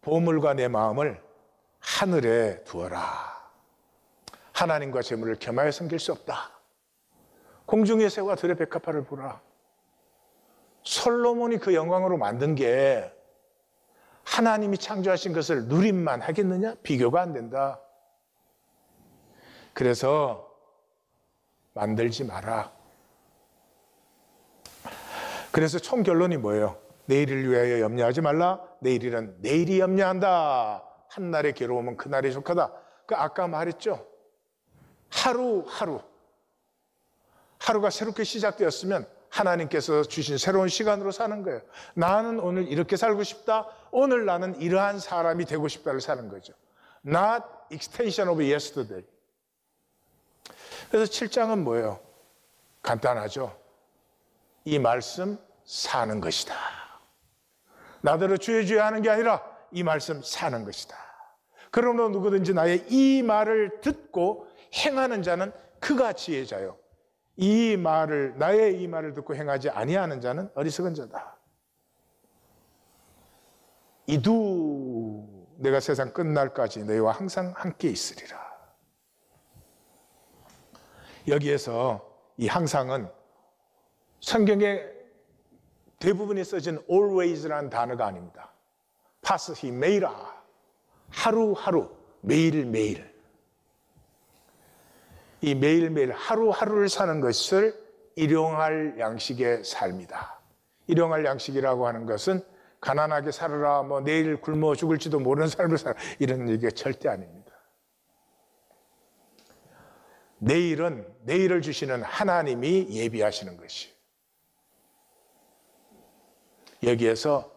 보물과 내 마음을 하늘에 두어라. 하나님과 재물을 겸하여 섬길 수 없다. 공중의 새와 들의 백합화를 보라. 솔로몬이 그 영광으로 만든 게 하나님이 창조하신 것을 누림만 하겠느냐? 비교가 안 된다. 그래서 만들지 마라. 그래서 총 결론이 뭐예요? 내일을 위하여 염려하지 말라. 내일은 내일이 염려한다. 한날의 괴로움은 그날이 족하다. 그 아까 말했죠. 하루가 새롭게 시작되었으면 하나님께서 주신 새로운 시간으로 사는 거예요. 나는 오늘 이렇게 살고 싶다. 오늘 나는 이러한 사람이 되고 싶다를 사는 거죠. Not extension of yesterday. 그래서 7장은 뭐예요? 간단하죠. 이 말씀 사는 것이다. 나더러 주의 하는 게 아니라 이 말씀 사는 것이다. 그러므로 누구든지 나의 이 말을 듣고 행하는 자는 그가 지혜자요. 나의 이 말을 듣고 행하지 아니하는 자는 어리석은 자다. 이두 내가 세상 끝날까지 너희와 항상 함께 있으리라. 여기에서 이 항상은 성경에 대부분이 써진 always라는 단어가 아닙니다. 파스히 메이라. 하루하루, 매일매일. 이 매일매일 하루하루를 사는 것을 일용할 양식의 삶이다. 일용할 양식이라고 하는 것은 가난하게 살아라, 뭐 내일 굶어 죽을지도 모르는 삶을 살아, 이런 얘기가 절대 아닙니다. 내일을 주시는 하나님이 예비하시는 것이. 여기에서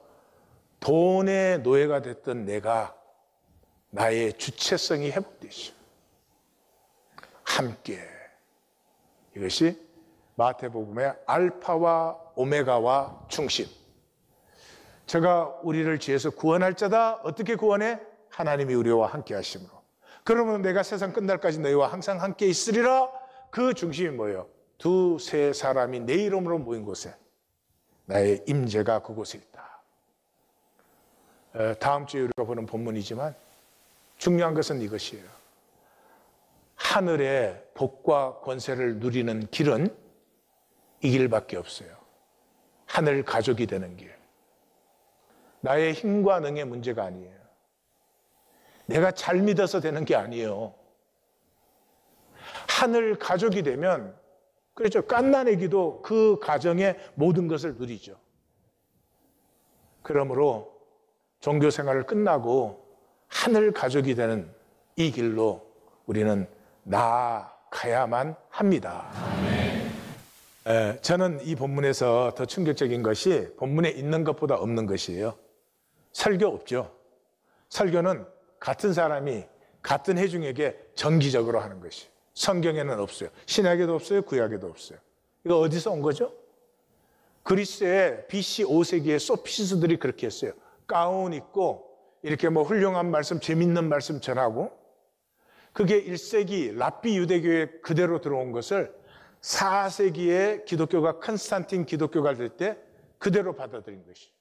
돈의 노예가 됐던 내가 나의 주체성이 회복되시오. 함께. 이것이 마태복음의 알파와 오메가와 중심. 저가 우리를 죄에서 구원할 자다. 어떻게 구원해? 하나님이 우리와 함께 하심으로. 그러면 내가 세상 끝날까지 너희와 항상 함께 있으리라. 그 중심이 뭐예요? 두세 사람이 내 이름으로 모인 곳에 나의 임재가 그곳에 있다. 다음 주에 우리가 보는 본문이지만 중요한 것은 이것이에요. 하늘의 복과 권세를 누리는 길은 이 길밖에 없어요. 하늘 가족이 되는 길. 나의 힘과 능의 문제가 아니에요. 내가 잘 믿어서 되는 게 아니에요. 하늘 가족이 되면, 그렇죠, 갓난아기도 그 가정의 모든 것을 누리죠. 그러므로 종교 생활을 끝나고 하늘 가족이 되는 이 길로 우리는 나아가야만 합니다. 저는 이 본문에서 더 충격적인 것이 본문에 있는 것보다 없는 것이에요. 설교 없죠. 설교는 같은 사람이 같은 회중에게 정기적으로 하는 것이. 성경에는 없어요. 신약에도 없어요. 구약에도 없어요. 이거 어디서 온 거죠? 그리스의 BC 5세기의 소피스트들이 그렇게 했어요. 가운 입고 이렇게 뭐 훌륭한 말씀, 재밌는 말씀 전하고, 그게 1세기 랍비 유대교에 그대로 들어온 것을 4세기에 기독교가 컨스탄틴 기독교가 될 때 그대로 받아들인 것이죠.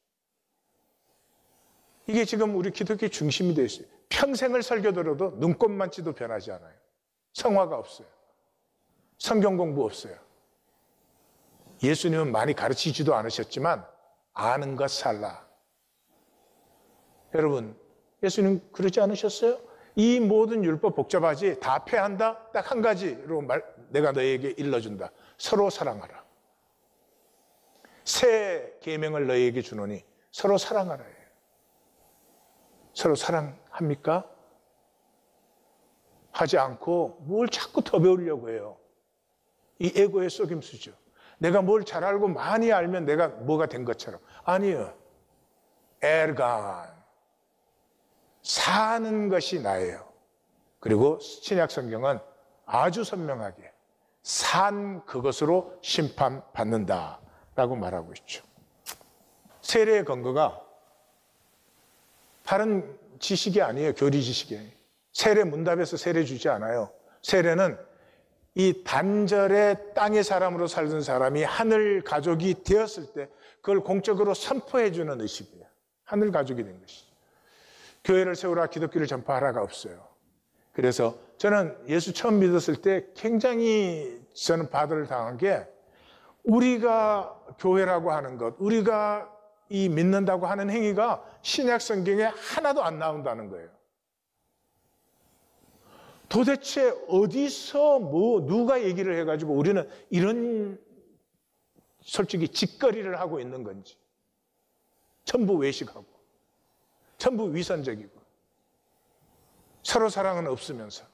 이게 지금 우리 기독교의 중심이 되어 있어요. 평생을 설교 들어도 눈꽃만치도 변하지 않아요. 성화가 없어요. 성경 공부 없어요. 예수님은 많이 가르치지도 않으셨지만 아는 것 살라. 여러분, 예수님 그러지 않으셨어요? 이 모든 율법 복잡하지 다 폐한다? 딱 한 가지로 내가 너희에게 일러준다. 서로 사랑하라. 새 계명을 너희에게 주노니 서로 사랑하라. 서로 사랑합니까? 하지 않고 뭘 자꾸 더 배우려고 해요. 이 에고의 속임수죠. 내가 뭘 잘 알고 많이 알면 내가 뭐가 된 것처럼. 아니에요. 엘간. 사는 것이 나예요. 그리고 신약 성경은 아주 선명하게 산 그것으로 심판받는다라고 말하고 있죠. 세례의 근거가 다른 지식이 아니에요. 교리 지식이에요. 세례 문답에서 세례 주지 않아요. 세례는 이 단절의 땅의 사람으로 살던 사람이 하늘 가족이 되었을 때 그걸 공적으로 선포해 주는 의식이에요. 하늘 가족이 된 것이죠. 교회를 세우라, 기독교를 전파하라가 없어요. 그래서 저는 예수 처음 믿었을 때 굉장히 저는 바들을 당한 게, 우리가 교회라고 하는 것, 우리가 이 믿는다고 하는 행위가 신약 성경에 하나도 안 나온다는 거예요. 도대체 어디서 누가 얘기를 해가지고 우리는 이런 솔직히 짓거리를 하고 있는 건지. 전부 외식하고, 전부 위선적이고, 서로 사랑은 없으면서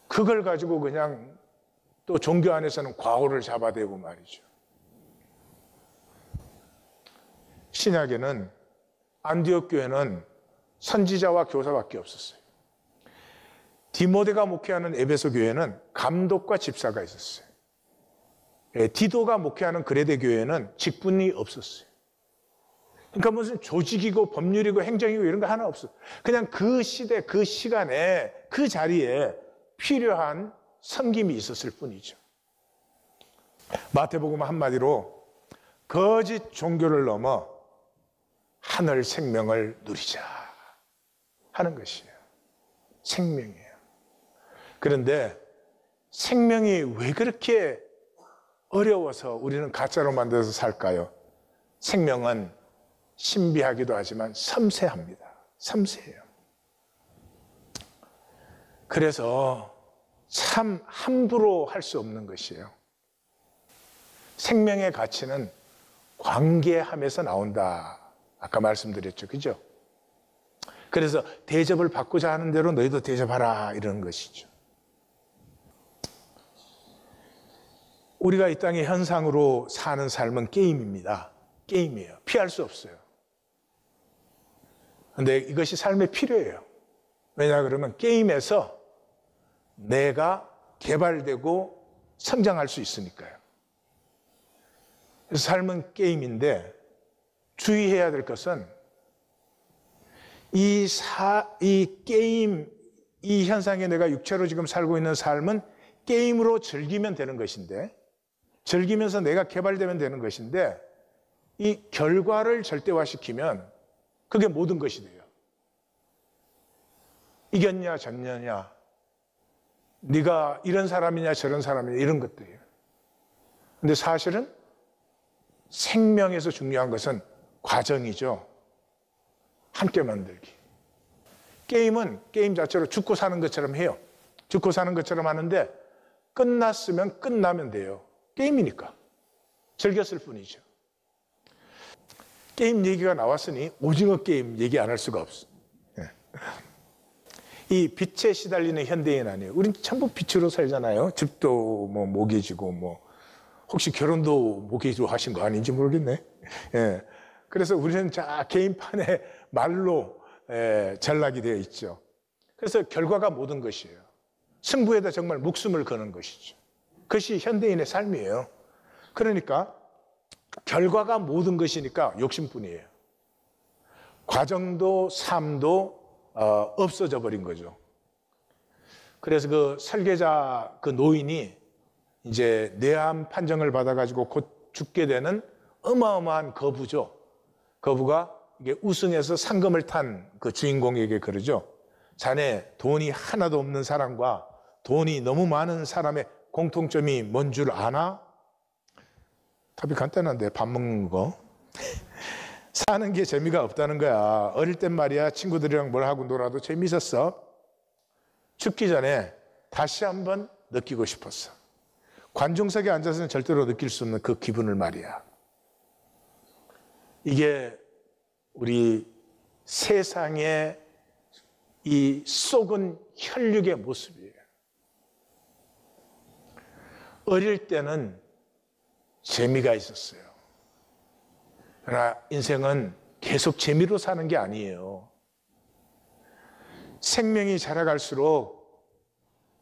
그걸 가지고 그냥 또 종교 안에서는 과오를 잡아대고 말이죠. 신약에는 안디옥 교회는 선지자와 교사밖에 없었어요. 디모데가 목회하는 에베소 교회는 감독과 집사가 있었어요. 디도가 목회하는 그레데 교회는 직분이 없었어요. 그러니까 무슨 조직이고 법률이고 행정이고 이런 거 하나 없어요. 그냥 그 시대, 그 시간에, 그 자리에 필요한 섬김이 있었을 뿐이죠. 마태복음 한마디로 거짓 종교를 넘어 하늘 생명을 누리자 하는 것이에요. 생명이에요. 그런데 생명이 왜 그렇게 어려워서 우리는 가짜로 만들어서 살까요? 생명은 신비하기도 하지만 섬세합니다. 섬세해요. 그래서 참 함부로 할 수 없는 것이에요. 생명의 가치는 관계함에서 나온다. 아까 말씀드렸죠. 그죠? 그래서 대접을 받고자 하는 대로 너희도 대접하라 이러는 것이죠. 우리가 이 땅의 현상으로 사는 삶은 게임입니다. 게임이에요. 피할 수 없어요. 그런데 이것이 삶에 필요해요. 왜냐 그러면 게임에서 내가 개발되고 성장할 수 있으니까요. 그래서 삶은 게임인데 주의해야 될 것은 이 게임, 이 현상에 내가 육체로 지금 살고 있는 삶은 게임으로 즐기면 되는 것인데, 즐기면서 내가 개발되면 되는 것인데, 이 결과를 절대화시키면 그게 모든 것이 돼요. 이겼냐 졌느냐, 네가 이런 사람이냐 저런 사람이냐, 이런 것들이에요. 근데 사실은 생명에서 중요한 것은 과정이죠. 함께 만들기. 게임은 게임 자체로 죽고 사는 것처럼 해요. 죽고 사는 것처럼 하는데 끝났으면 끝나면 돼요. 게임이니까. 즐겼을 뿐이죠. 게임 얘기가 나왔으니 오징어 게임 얘기 안 할 수가 없어. 이 빛에 시달리는 현대인 아니에요. 우린 전부 빛으로 살잖아요. 집도 뭐 모기지고 뭐 혹시 결혼도 모기지로 하신 거 아닌지 모르겠네. 예. 그래서 우리는 게임판에 말로 전락이 되어 있죠. 그래서 결과가 모든 것이에요. 승부에다 정말 목숨을 거는 것이죠. 그것이 현대인의 삶이에요. 그러니까 결과가 모든 것이니까 욕심뿐이에요. 과정도 삶도 없어져 버린 거죠. 그래서 그 설계자 그 노인이 이제 뇌암 판정을 받아가지고 곧 죽게 되는 어마어마한 거부죠. 거부가 이게 우승해서 상금을 탄 그 주인공에게 그러죠. 자네 돈이 하나도 없는 사람과 돈이 너무 많은 사람의 공통점이 뭔 줄 아나? 답이 간단한데, 밥 먹는 거. 사는 게 재미가 없다는 거야. 어릴 땐 말이야, 친구들이랑 뭘 하고 놀아도 재미있었어. 죽기 전에 다시 한번 느끼고 싶었어. 관중석에 앉아서는 절대로 느낄 수 없는 그 기분을 말이야. 이게 우리 세상의 이 썩은 혈육의 모습이에요. 어릴 때는 재미가 있었어요. 그러나 인생은 계속 재미로 사는 게 아니에요. 생명이 자라갈수록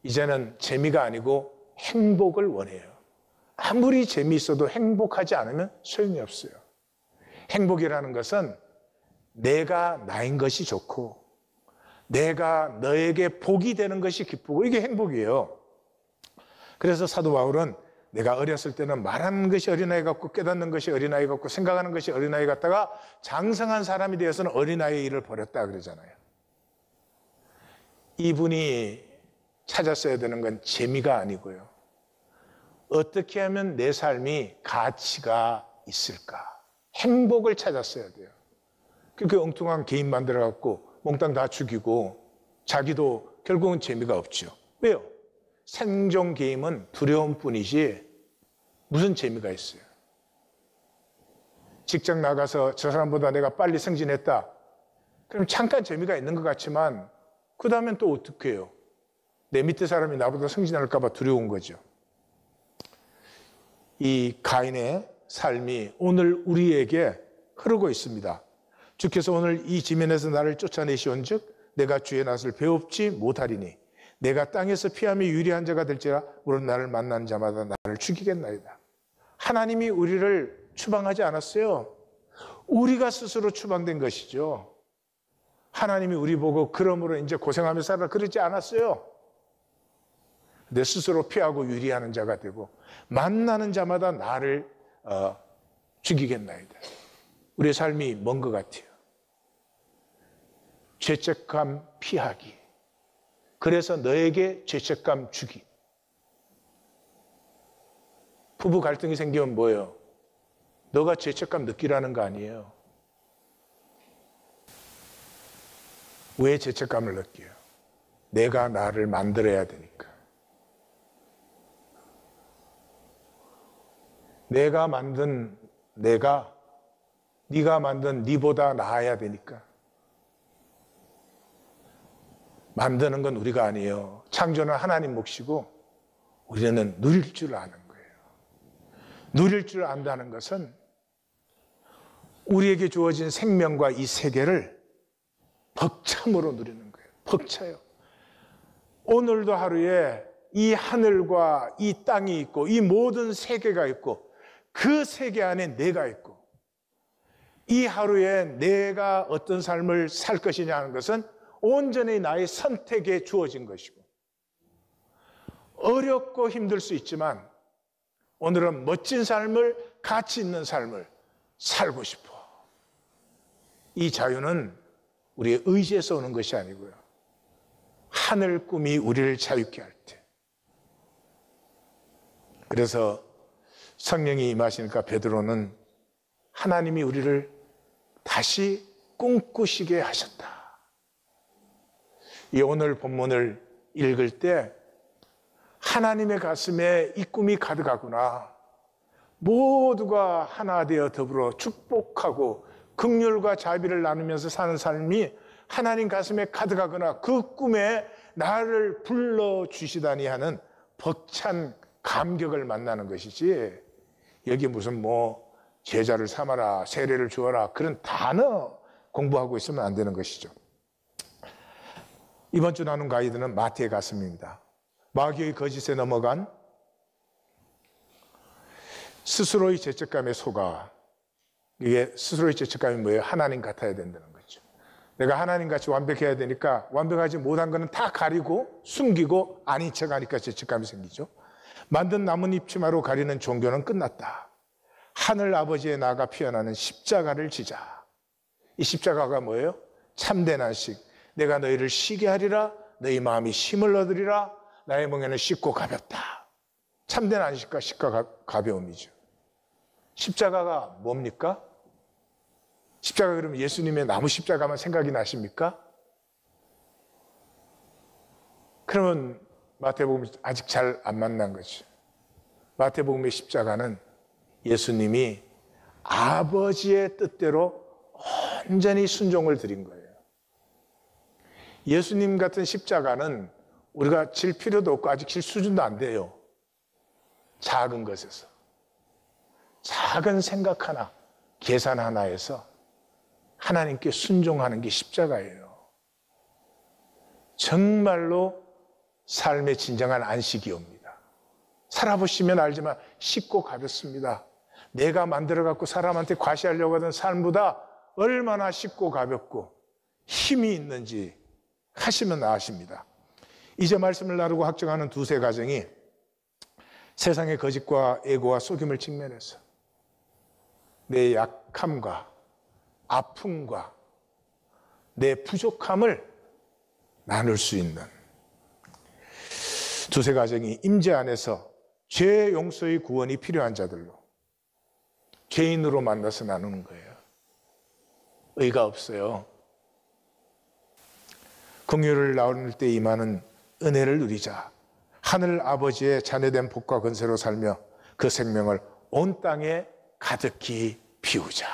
이제는 재미가 아니고 행복을 원해요. 아무리 재미있어도 행복하지 않으면 소용이 없어요. 행복이라는 것은 내가 나인 것이 좋고 내가 너에게 복이 되는 것이 기쁘고, 이게 행복이에요. 그래서 사도 바울은 내가 어렸을 때는 말하는 것이 어린아이 같고 깨닫는 것이 어린아이 같고 생각하는 것이 어린아이 같다가 장성한 사람이 되어서는 어린아이의 일을 버렸다 그러잖아요. 이분이 찾았어야 되는 건 재미가 아니고요. 어떻게 하면 내 삶이 가치가 있을까? 행복을 찾았어야 돼요. 그렇게 엉뚱한 개인 만들어갖고 몽땅 다 죽이고 자기도 결국은 재미가 없죠. 왜요? 생존 게임은 두려움뿐이지 무슨 재미가 있어요? 직장 나가서 저 사람보다 내가 빨리 승진했다. 그럼 잠깐 재미가 있는 것 같지만 그 다음엔 또 어떻게 해요? 내 밑에 사람이 나보다 승진할까 봐 두려운 거죠. 이 가인의 삶이 오늘 우리에게 흐르고 있습니다. 주께서 오늘 이 지면에서 나를 쫓아내시온즉 내가 주의 낯을 배웁지 못하리니 내가 땅에서 피함이 유리한 자가 될지라 물론 나를 만난 자마다 나를 죽이겠나이다. 하나님이 우리를 추방하지 않았어요. 우리가 스스로 추방된 것이죠. 하나님이 우리 보고 그러므로 이제 고생하며 살아 그러지 않았어요. 내 스스로 피하고 유리하는 자가 되고 만나는 자마다 나를 죽이겠나이다. 우리의 삶이 뭔 것 같아요? 죄책감 피하기. 그래서 너에게 죄책감 주기. 부부 갈등이 생기면 뭐예요? 너가 죄책감 느끼라는 거 아니에요. 왜 죄책감을 느껴요? 내가 나를 만들어야 되니까. 내가 만든 내가 네가 만든 네보다 나아야 되니까. 만드는 건 우리가 아니에요. 창조는 하나님 몫이고 우리는 누릴 줄 아는 거예요. 누릴 줄 안다는 것은 우리에게 주어진 생명과 이 세계를 벅참으로 누리는 거예요. 벅차요. 오늘도 하루에 이 하늘과 이 땅이 있고 이 모든 세계가 있고 그 세계 안에 내가 있고 이 하루에 내가 어떤 삶을 살 것이냐 하는 것은 온전히 나의 선택에 주어진 것이고, 어렵고 힘들 수 있지만 오늘은 멋진 삶을, 가치 있는 삶을 살고 싶어. 이 자유는 우리의 의지에서 오는 것이 아니고요, 하늘 꿈이 우리를 자유케 할 때. 그래서 성령이 임하시니까 베드로는 하나님이 우리를 다시 꿈꾸시게 하셨다. 이 오늘 본문을 읽을 때 하나님의 가슴에 이 꿈이 가득하구나. 모두가 하나 되어 더불어 축복하고 긍휼과 자비를 나누면서 사는 삶이 하나님 가슴에 가득하거나 그 꿈에 나를 불러주시다니 하는 벅찬 감격을 만나는 것이지, 여기 무슨 제자를 삼아라, 세례를 주어라, 그런 단어 공부하고 있으면 안 되는 것이죠. 이번 주 나눈 가이드는 마태의 가슴입니다. 마귀의 거짓에 넘어간 스스로의 죄책감에 속아. 이게 스스로의 죄책감이 뭐예요? 하나님 같아야 된다는 거죠. 내가 하나님같이 완벽해야 되니까 완벽하지 못한 거는 다 가리고 숨기고 아닌 척하니까 죄책감이 생기죠. 만든 나뭇잎 치마로 가리는 종교는 끝났다. 하늘 아버지의 나가 피어나는 십자가를 지자. 이 십자가가 뭐예요? 참된 안식. 내가 너희를 쉬게 하리라. 너희 마음이 힘을 얻으리라. 나의 멍에는 쉽고 가볍다. 참된 안식과 쉽고 가벼움이죠. 십자가가 뭡니까? 십자가 그러면 예수님의 나무 십자가만 생각이 나십니까? 그러면 마태복음이 아직 잘 안 만난 거죠. 마태복음의 십자가는 예수님이 아버지의 뜻대로 온전히 순종을 드린 거예요. 예수님 같은 십자가는 우리가 질 필요도 없고 아직 질 수준도 안 돼요. 작은 것에서, 작은 생각 하나, 계산 하나에서 하나님께 순종하는 게 십자가예요. 정말로 삶의 진정한 안식이 옵니다. 살아보시면 알지만 쉽고 가볍습니다. 내가 만들어갖고 사람한테 과시하려고 하던 삶보다 얼마나 쉽고 가볍고 힘이 있는지 하시면 아십니다. 이제 말씀을 나누고 확정하는 두세 가정이 세상의 거짓과 애고와 속임을 직면해서 내 약함과 아픔과 내 부족함을 나눌 수 있는 두세 가정이 임재 안에서 죄 용서의 구원이 필요한 자들로 죄인으로 만나서 나누는 거예요. 의가 없어요. 긍휼을 나눌 때 임하는 은혜를 누리자. 하늘 아버지의 자녀된 복과 권세로 살며 그 생명을 온 땅에 가득히 비우자.